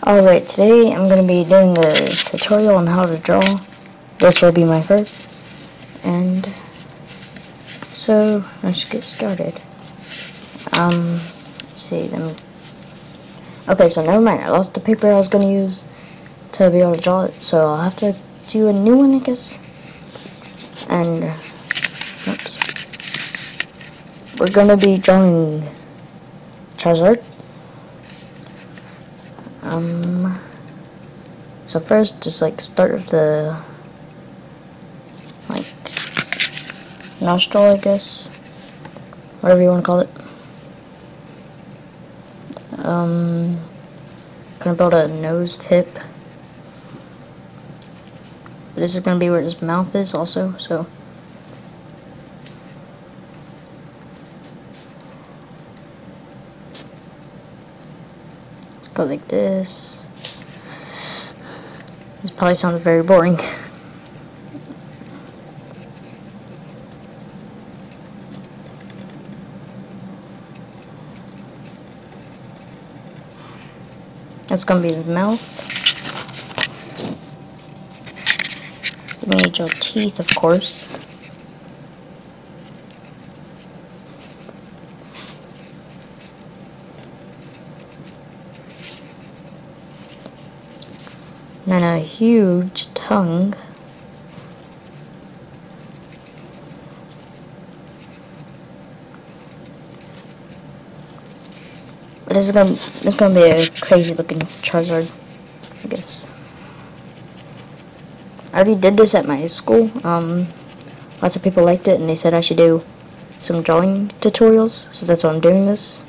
Alright, today I'm going to be doing a tutorial on how to draw. This will be my first. And so let's get started. Let's see, okay, so never mind. I lost the paper I was going to use to be able to draw it, so I'll have to do a new one, I guess. And oops. We're going to be drawing Charizard. So first, just like start with the nostril, I guess, whatever you want to call it. Gonna build a nose tip. This is gonna be where his mouth is also, so. Let's go like this. This probably sounds very boring. That's gonna be his mouth. We need your teeth, of course. And then a huge tongue. But this is gonna be a crazy looking Charizard, I guess. I already did this at my school. Lots of people liked it, and they said I should do some drawing tutorials, so that's why I'm doing this.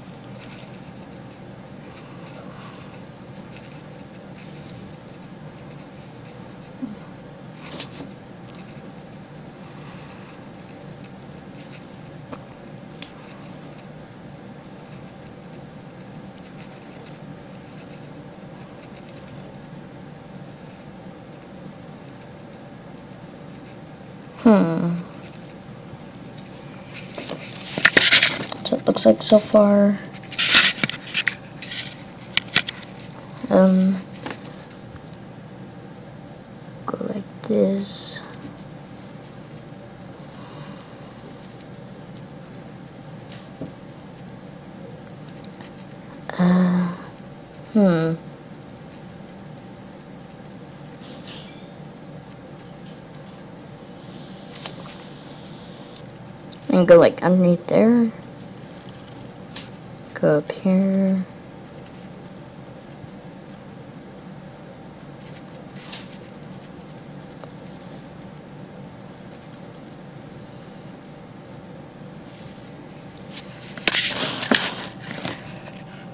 So it looks like so far. Go like this. And go like underneath there. Go up here.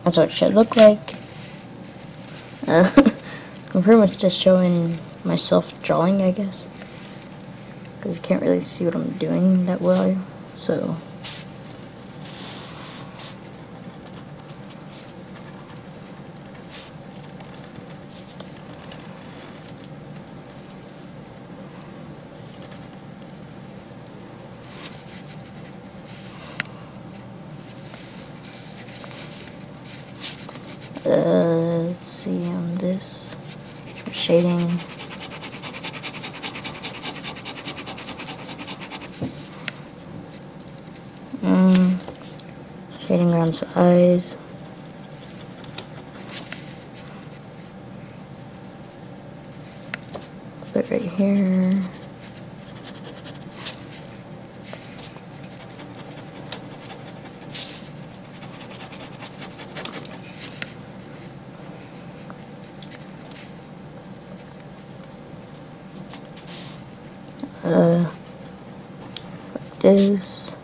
That's what it should look like. I'm pretty much just showing myself drawing, I guess, because you can't really see what I'm doing that well, so. Let's see on this for shading. Shading around his eyes. Put it right here. Like this.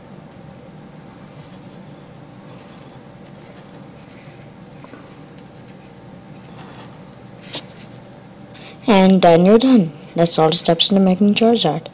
And then you're done. That's all the steps into making Charizard.